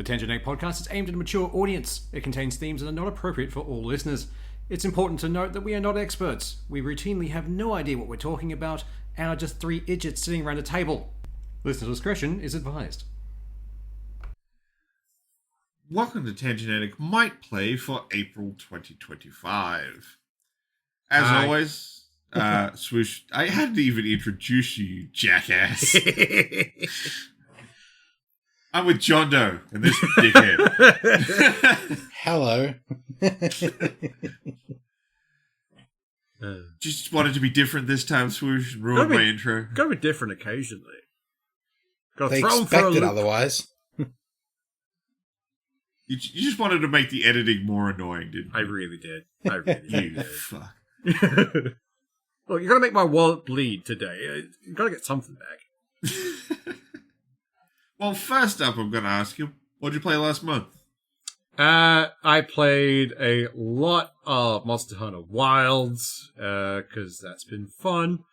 The Tangenetic podcast is aimed at a mature audience. It contains themes that are not appropriate for all listeners. It's important to note that we are not experts. We routinely have no idea what we're talking about and are just three idiots sitting around a table. Listener discretion is advised. Welcome to Tangenetic Might Play for April 2025. As always, Swoosh, I hadn't even introduced you, jackass. I'm with John Doe and this dickhead. Hello. Just wanted to be different this time, Swoosh, and ruin my intro. Gotta be different occasionally. Gotta They throw 'em for a expected loop. otherwise. You just wanted to make the editing more annoying, didn't you? I really did. I really You did. fuck. Look, you're gonna make my wallet bleed today. You gotta get something back. Well, first up, I'm going to ask you, what did you play last month? I played a lot of Monster Hunter Wilds, because that's been fun.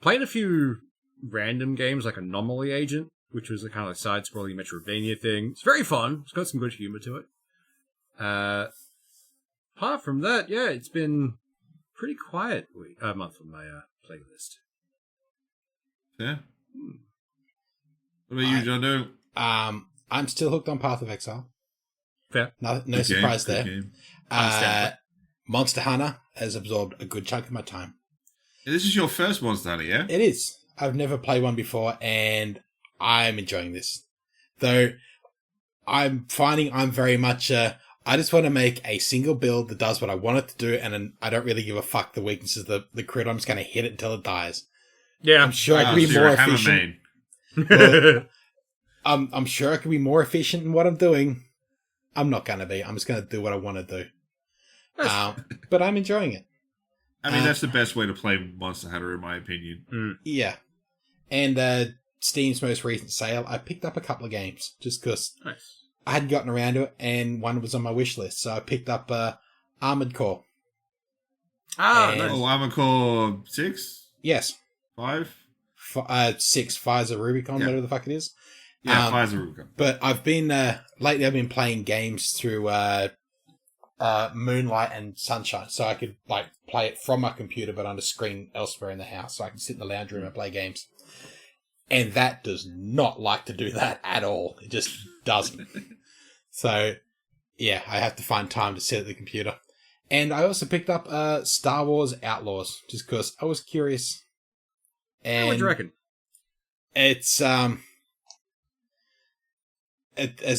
Played a few random games like Anomaly Agent, which was a kind of like side-scrolling Metroidvania thing. It's very fun. It's got some good humor to it. Apart from that, yeah, it's been pretty quiet month on my playlist. Yeah. What about you, John Doe? I'm still hooked on Path of Exile. Fair. No surprise there. Game. Monster Hunter has absorbed a good chunk of my time. And this is your first Monster Hunter, yeah? It is. I've never played one before, and I'm enjoying this. Though, I'm finding I'm very much... I just want to make a single build that does what I want it to do, and then I don't really give a fuck the weaknesses of the crit. I'm just going to hit it until it dies. Yeah. I'm sure I can be more efficient. Well, I'm sure I can be more efficient in what I'm doing. I'm not going to be. I'm just going to do what I want to do. But I'm enjoying it. I mean, that's the best way to play Monster Hunter, in my opinion. Yeah. And Steam's most recent sale, I picked up a couple of games just because I hadn't gotten around to it, and one was on my wish list. So I picked up Armored Core. Nice. Oh, Armored Core 6? Yes. 5? 6, Pfizer Rubicon, whatever the fuck it is. Yeah, Pfizer Rubicon. But I've been, lately I've been playing games through Moonlight and Sunshine, so I could play it from my computer but on a screen elsewhere in the house, so I can sit in the lounge room and play games. And that does not like to do that at all. It just doesn't. So, yeah, I have to find time to sit at the computer. And I also picked up Star Wars Outlaws, just because I was curious. And What do you reckon? it's, as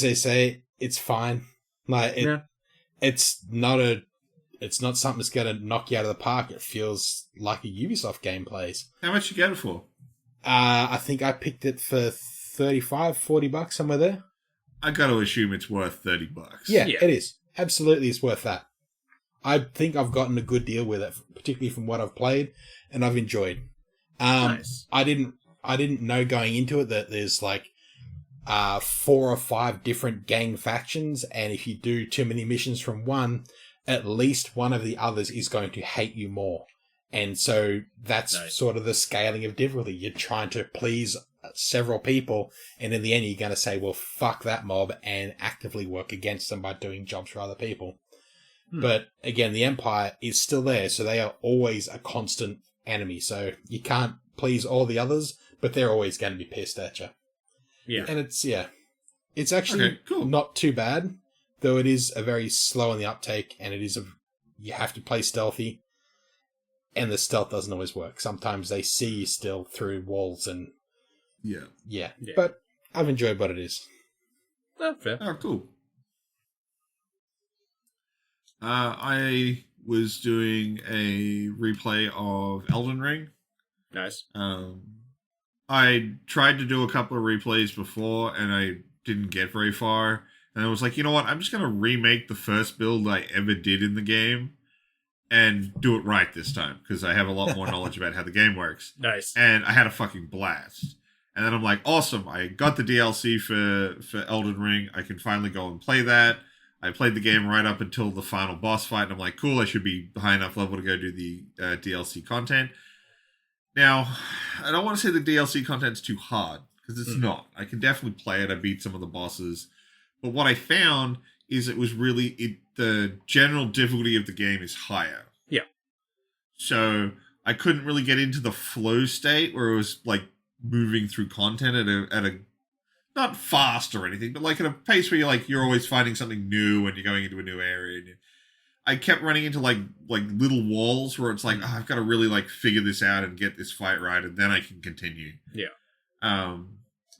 they say, it's fine. It's not something that's going to knock you out of the park. It feels like a Ubisoft game plays. How much you get it for? I think I picked it for $35-40, somewhere there. I got to assume it's worth $30. Yeah, it is. Absolutely, it's worth that. I think I've gotten a good deal with it, particularly from what I've played, and I've enjoyed. Nice. I didn't know going into it that there's 4 or 5 different gang factions, and if you do too many missions from one, at least one of the others is going to hate you more. And so that's sort of the scaling of difficulty. You're trying to please several people, and in the end you're going to say, well, fuck that mob, and actively work against them by doing jobs for other people. But again, the Empire is still there, so they are always a constant enemy. So you can't please all the others, but they're always going to be pissed at you. Yeah. And it's actually not too bad, though it is a very slow on the uptake, and you have to play stealthy, and the stealth doesn't always work. Sometimes they see you still through walls, and yeah. But I've enjoyed what it is. Fair. Oh, cool. I was doing a replay of Elden Ring. Nice. I tried to do a couple of replays before, and I didn't get very far. And I was like, you know what? I'm just going to remake the first build I ever did in the game and do it right this time, because I have a lot more knowledge about how the game works. Nice. And I had a fucking blast. And then I'm like, awesome, I got the DLC for Elden Ring. I can finally go and play that. I played the game right up until the final boss fight, and I'm like, cool, I should be high enough level to go do the DLC content. Now, I don't want to say the DLC content's too hard, because it's not. I can definitely play it. I beat some of the bosses. But what I found is the general difficulty of the game is higher. Yeah. So I couldn't really get into the flow state where it was like moving through content at a not fast or anything, but like at a pace where you're always finding something new and you're going into a new area. And I kept running into like little walls where it's like, oh, I've got to really like figure this out and get this fight right, and then I can continue. Yeah.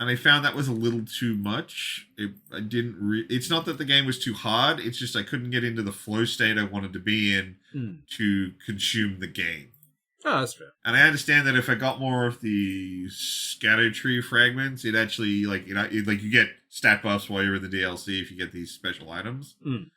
And I found that was a little too much. It's not that the game was too hard. It's just I couldn't get into the flow state I wanted to be in to consume the game. Oh, that's fair. And I understand that if I got more of the scatter tree fragments, it actually you get stat buffs while you're in the DLC if you get these special items. Mm.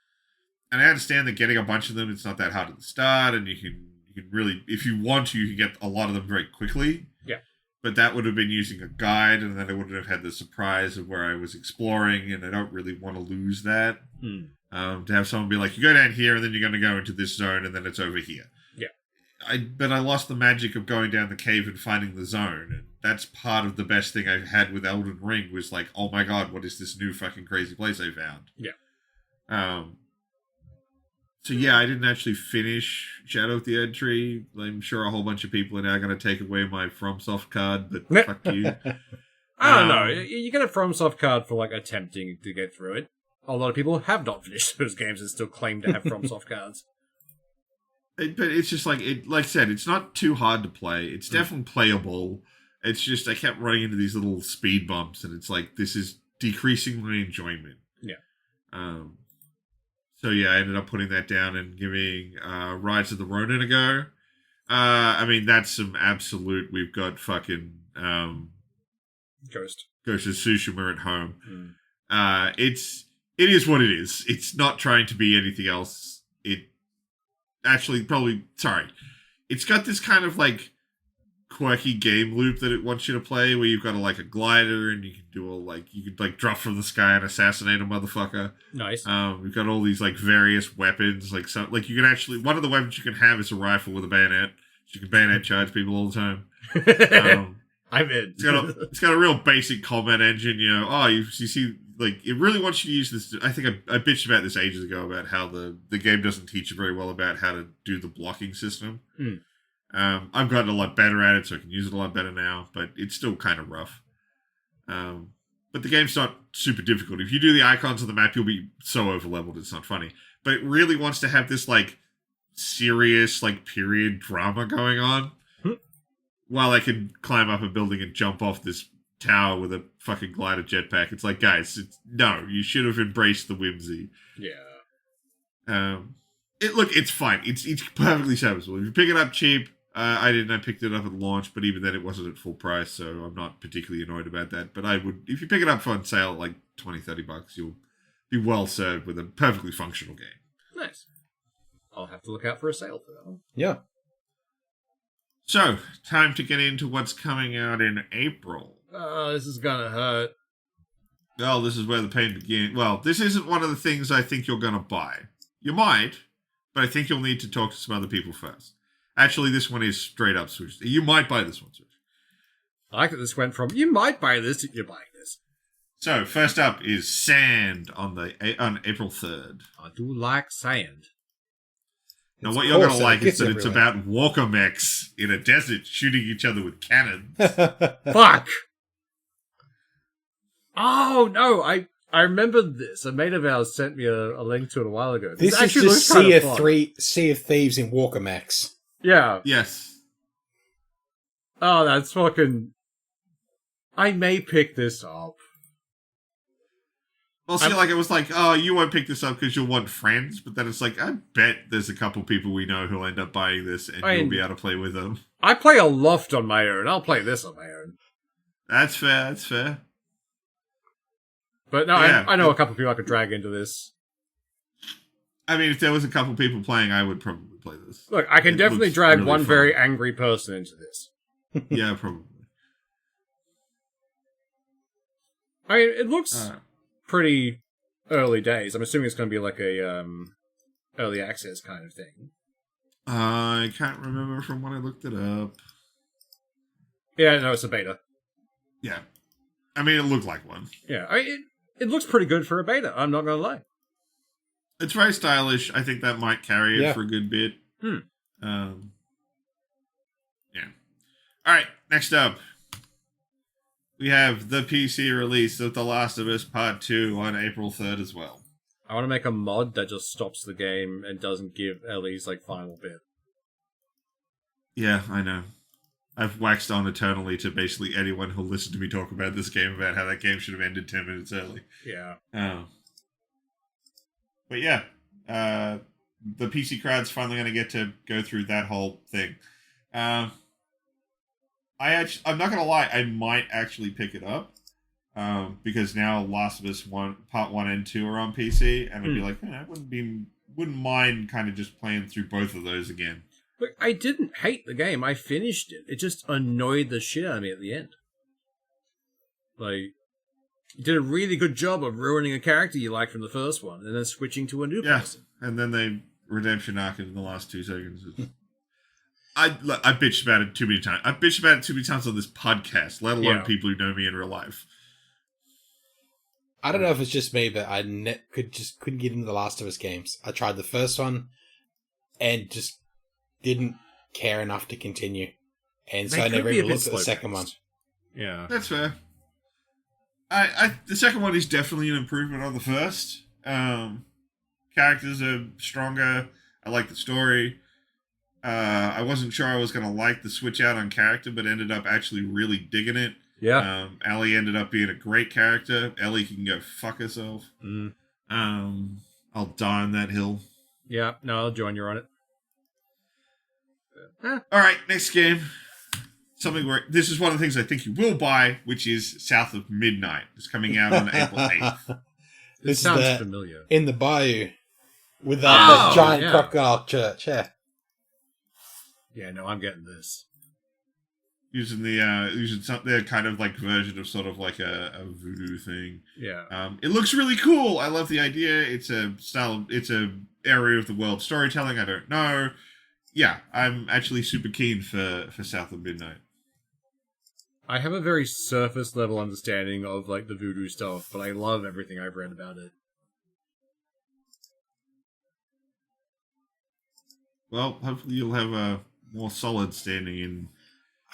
And I understand that getting a bunch of them, it's not that hard at the start, and you can really, if you want to, you can get a lot of them very quickly. Yeah. But that would have been using a guide, and then I wouldn't have had the surprise of where I was exploring, and I don't really want to lose that. Mm. To have someone be like, you go down here, and then you're going to go into this zone, and then it's over here. Yeah. But I lost the magic of going down the cave and finding the zone, and that's part of the best thing I've had with Elden Ring was like, oh my god, what is this new fucking crazy place I found? Yeah. So yeah, I didn't actually finish Shadow of the Erd Tree. I'm sure a whole bunch of people are now going to take away my FromSoft card, but fuck you. I don't know. You get a FromSoft card for like attempting to get through it. A lot of people have not finished those games and still claim to have FromSoft cards. But it's just like I said, it's not too hard to play. It's definitely playable. It's just I kept running into these little speed bumps, and it's like this is decreasing my enjoyment. Yeah. So yeah, I ended up putting that down and giving Rise of the Ronin a go. I mean, that's some absolute. We've got fucking Ghost of Tsushima at home. It is what it is. It's not trying to be anything else. It's got this kind of like quirky game loop that it wants you to play where you've got a glider and you can you could drop from the sky and assassinate a motherfucker. Nice. We've got all these various weapons, you can actually, one of the weapons you can have is a rifle with a bayonet. So you can bayonet charge people all the time. I'm in. It's got a real basic combat engine, you see, it really wants you to use this. I think I bitched about this ages ago about how the game doesn't teach you very well about how to do the blocking system. I've gotten a lot better at it, so I can use it a lot better now, but it's still kind of rough. But the game's not super difficult. If you do the icons on the map, you'll be so overleveled, it's not funny. But it really wants to have this, serious, period drama going on. While I can climb up a building and jump off this tower with a fucking glider jetpack. It's like, guys, no, you should have embraced the whimsy. Yeah. It's fine. It's perfectly serviceable. If you pick it up cheap, I didn't. I picked it up at launch, but even then it wasn't at full price, so I'm not particularly annoyed about that. But I would, if you pick it up on sale at $20-$30, you'll be well served with a perfectly functional game. Nice. I'll have to look out for a sale for that one. Yeah. So, time to get into what's coming out in April. Oh, this is gonna hurt. Well, this is where the pain begins. Well, this isn't one of the things I think you're gonna buy. You might, but I think you'll need to talk to some other people first. Actually, this one is straight up Switch. You might buy this one, Switch. I like that this went from, you might buy this, to you're buying this. So, first up is Sand on April 3rd. I do like sand. Now, what you're going to like is that it's about walker mechs in a desert shooting each other with cannons. Fuck! Oh, no, I remember this. A mate of ours sent me a link to it a while ago. This is just Sea of Thieves in walker mechs. Yeah. Yes. Oh, that's fucking... I may pick this up. Well, see, it was like, oh, you won't pick this up because you'll want friends, but then it's like, I bet there's a couple people we know who'll end up buying this and you'll be able to play with them. I play a Loft on my own. I'll play this on my own. That's fair. But no, yeah, I know a couple people I could drag into this. I mean, if there was a couple people playing, I would probably play this. Look, I can definitely drag really one fun. Very angry person into this. Yeah, probably. I mean, it looks pretty early days. I'm assuming it's going to be like a early access kind of thing. I can't remember from when I looked it up. Yeah, no, it's a beta. Yeah. I mean, it looked like one. Yeah, It looks pretty good for a beta, I'm not going to lie. It's very stylish. I think that might carry it for a good bit. Yeah. All right, next up. We have the PC release of The Last of Us Part 2 on April 3rd as well. I want to make a mod that just stops the game and doesn't give Ellie's final bit. Yeah, I know. I've waxed on eternally to basically anyone who'll listen to me talk about this game about how that game should have ended 10 minutes early. Yeah. But yeah, the PC crowd's finally going to get to go through that whole thing. I'm not going to lie, I might actually pick it up. Because now Last of Us Part 1 and 2 are on PC, and I'd be like, I wouldn't mind kind of just playing through both of those again. Look, I didn't hate the game. I finished it. It just annoyed the shit out of me at the end. You did a really good job of ruining a character you liked from the first one, and then switching to a new person. And then they redemption arc in the last 2 seconds. I bitched about it too many times. I bitched about it too many times on this podcast, let alone people who know me in real life. I don't know if it's just me, but I couldn't get into the Last of Us games. I tried the first one and just didn't care enough to continue. And so I never even looked at the second one. Yeah. That's fair. The second one is definitely an improvement on the first. Characters are stronger. I like the story. I wasn't sure I was going to like the switch out on character, but ended up actually really digging it. Yeah. Ellie ended up being a great character. Ellie can go fuck herself. I'll die on that hill. Yeah, no, I'll join you on it. Alright, next game. Something where this is one of the things I think you will buy, which is South of Midnight. It's coming out on April 8th. This sounds familiar. In the bayou with that giant crocodile church, yeah. Yeah, no, I'm getting this. Using their kind of version of sort of a voodoo thing. Yeah. It looks really cool. I love the idea. It's a area of the world storytelling. I don't know. Yeah, I'm actually super keen for South of Midnight. I have a very surface level understanding of the voodoo stuff, but I love everything I've read about it. Well, hopefully you'll have a more solid standing in.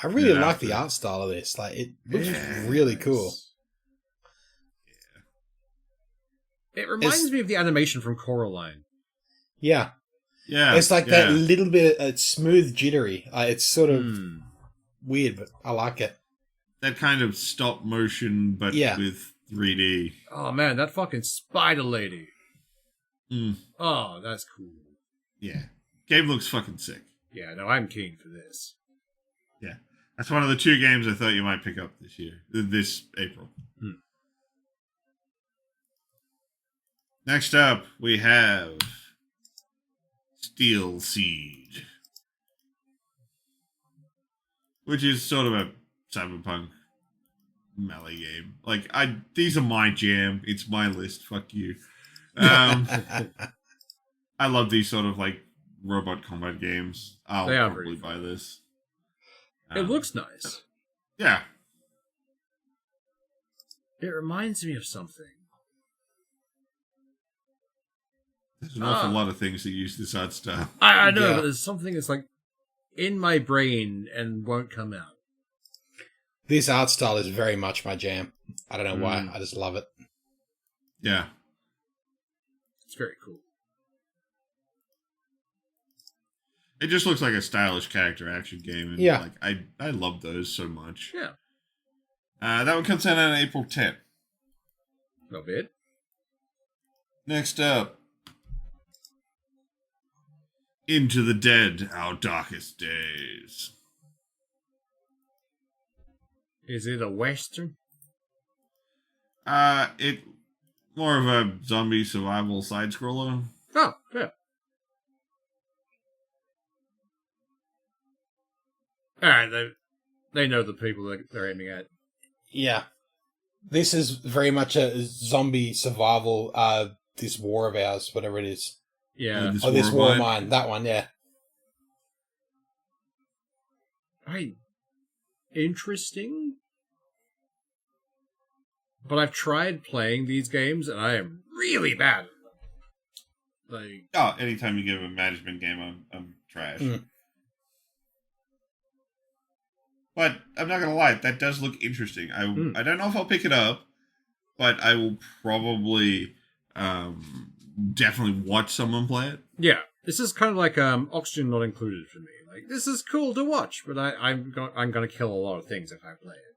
I really like the art style of this. It looks really cool. Yeah. It reminds me of the animation from Coraline. Yeah. Yeah. It's that little bit smooth jittery. It's sort of weird, but I like it. That kind of stop motion, but with 3D. Oh man, that fucking spider lady. Oh, that's cool. Yeah. Game looks fucking sick. Yeah, no, I'm keen for this. Yeah. That's one of the 2 games I thought you might pick up this April. Next up, we have Steel Siege, which is sort of a cyberpunk melee game. These are my jam. It's my list. Fuck you. I love these sort of robot combat games. I'll probably buy this. It looks nice. Yeah. It reminds me of something. There's an awful lot of things that use this art style. I know, but there's something that's in my brain and won't come out. This art style is very much my jam. I don't know why. I just love it. Yeah. It's very cool. It just looks like a stylish character action game. And I love those so much. Yeah. That one comes out on April 10th. No bad. Next up. Into the Dead, Our Darkest Days. Is it a Western? It more of a zombie survival side-scroller. Oh, yeah. Alright, they know the people that they're aiming at. Yeah. This is very much a zombie survival, this war of ours, whatever it is. Yeah. This war of mine. That one, yeah. Right. Interesting. but I've tried playing these games, and I am really bad at them. Anytime you give a management game, I'm trash. But I'm not gonna lie, that does look interesting. I don't know if I'll pick it up, but I will probably definitely watch someone play it. Yeah, this is kind of like oxygen not included for me. Like, this is cool to watch, but I'm gonna kill a lot of things if I play it.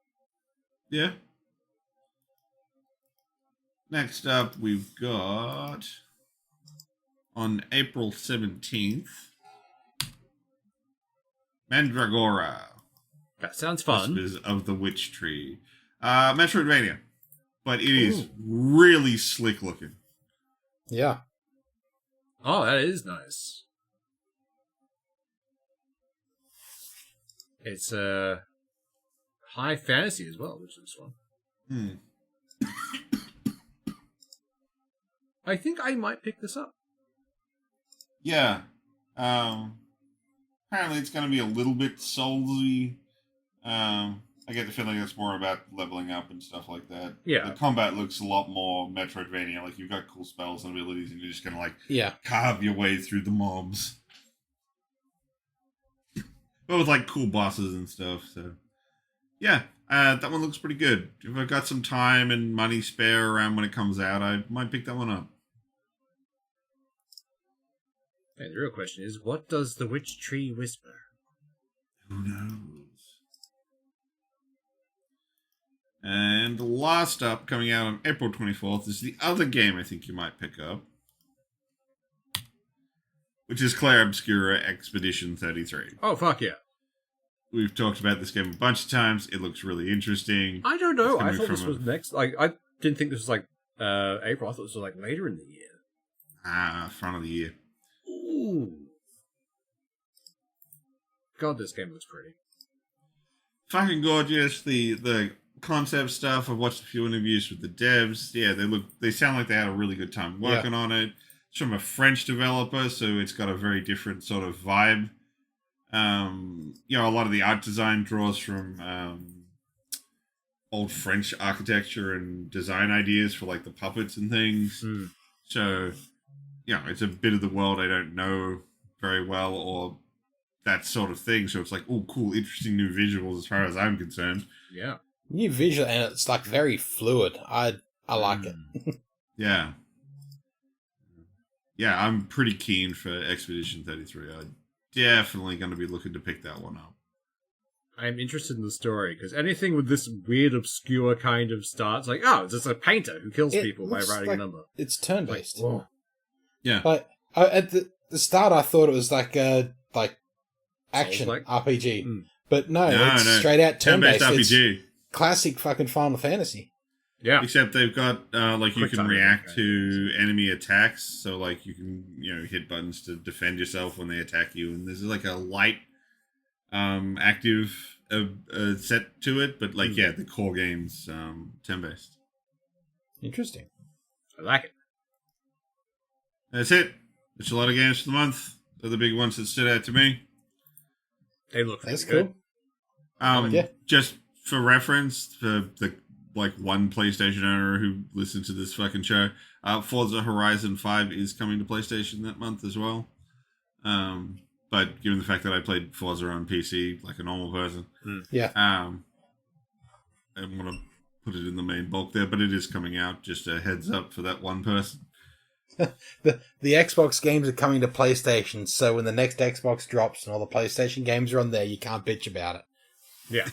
Yeah. Next up, we've got on April 17th, Mandragora. That sounds fun. Whispers of the Witch Tree. Metroidvania. But it is really slick looking. Yeah. Oh, that is nice. It's high fantasy as well, which is this one. I think I might pick this up. Yeah. Apparently it's going to be a little bit soulsy. I get the feeling it's more about leveling up and stuff like that. Yeah. The combat looks a lot more Metroidvania. Like, you've got cool spells and abilities, and you're just going to, carve your way through the mobs. But with, cool bosses and stuff, so... Yeah, that one looks pretty good. If I've got some time and money spare around when it comes out, I might pick that one up. And the real question is, what does the witch tree whisper? Who knows? And last up, coming out on April 24th, is the other game I think you might pick up, which is Clair Obscura Expedition 33. Oh, fuck yeah. We've talked about this game a bunch of times. It looks really interesting. I don't know. I thought this was next. I didn't think this was April. I thought this was later in the year. Front of the year. Ooh. God, this game looks pretty. Fucking gorgeous. The concept stuff. I've watched a few interviews with the devs. Yeah, they sound like they had a really good time working on it. It's from a French developer, so it's got a very different sort of vibe. A lot of the art design draws from old French architecture and design ideas for the puppets and things. So, it's a bit of the world I don't know very well, or that sort of thing. So it's cool, interesting new visuals as far as I'm concerned. Yeah. New visual, and it's very fluid. I like it. Yeah. Yeah, I'm pretty keen for Expedition 33. I'm definitely going to be looking to pick that one up. I'm interested in the story, because anything with this weird, obscure kind of start, it's it's just a painter who kills people by writing a number. It's turn-based. Whoa. Yeah. At the start, I thought it was action Souls-like? RPG. But no, it's straight out turn-based RPG. It's classic fucking Final Fantasy. Yeah. Except they've got, you Quick can time react to enemy attacks. So, you can, hit buttons to defend yourself when they attack you. And there's, a light, active set to it. But, the core game's turn-based. Interesting. I like it. That's it. It's a lot of games for the month. They're the big ones that stood out to me. They look That's good. Cool. Just for reference, for the one PlayStation owner who listened to this fucking show, Forza Horizon 5 is coming to PlayStation that month as well. But given the fact that I played Forza on PC like a normal person, I'm gonna put it in the main bulk there. But it is coming out. Just a heads up for that one person. The Xbox games are coming to PlayStation, so when the next Xbox drops and all the PlayStation games are on there, you can't bitch about it. Yeah.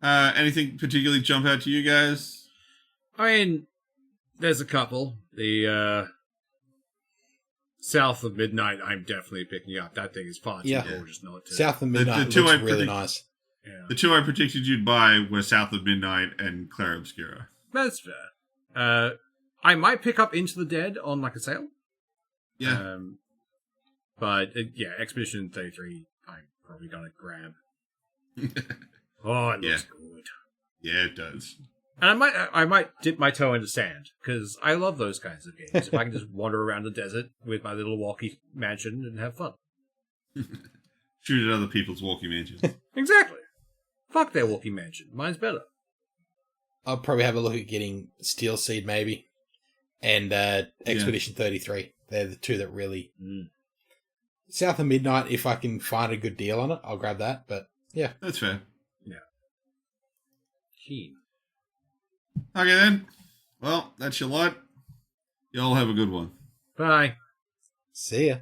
Anything particularly jump out to you guys? I mean, there's a couple. The South of Midnight, I'm definitely picking up. That thing is far too gorgeous not to. South of Midnight looks really nice. Yeah. The two I predicted you'd buy were South of Midnight and Clair Obscura. That's fair. I might pick up Into the Dead on a sale. Yeah. But Expedition 33, I'm probably gonna grab. Oh, it looks good. Yeah, it does. And I might dip my toe into sand, because I love those kinds of games. If I can just wander around the desert with my little walkie mansion and have fun. Shoot at other people's walkie mansions. Exactly. Fuck their Wookiee Mansion. Mine's better. I'll probably have a look at getting Steel Seed maybe, and Expedition 33. They're the two that really. South of Midnight, if I can find a good deal on it, I'll grab that. But yeah, That's fair. Yeah. Keen. Okay then. Well, that's your lot. Y'all have a good one. Bye. see ya.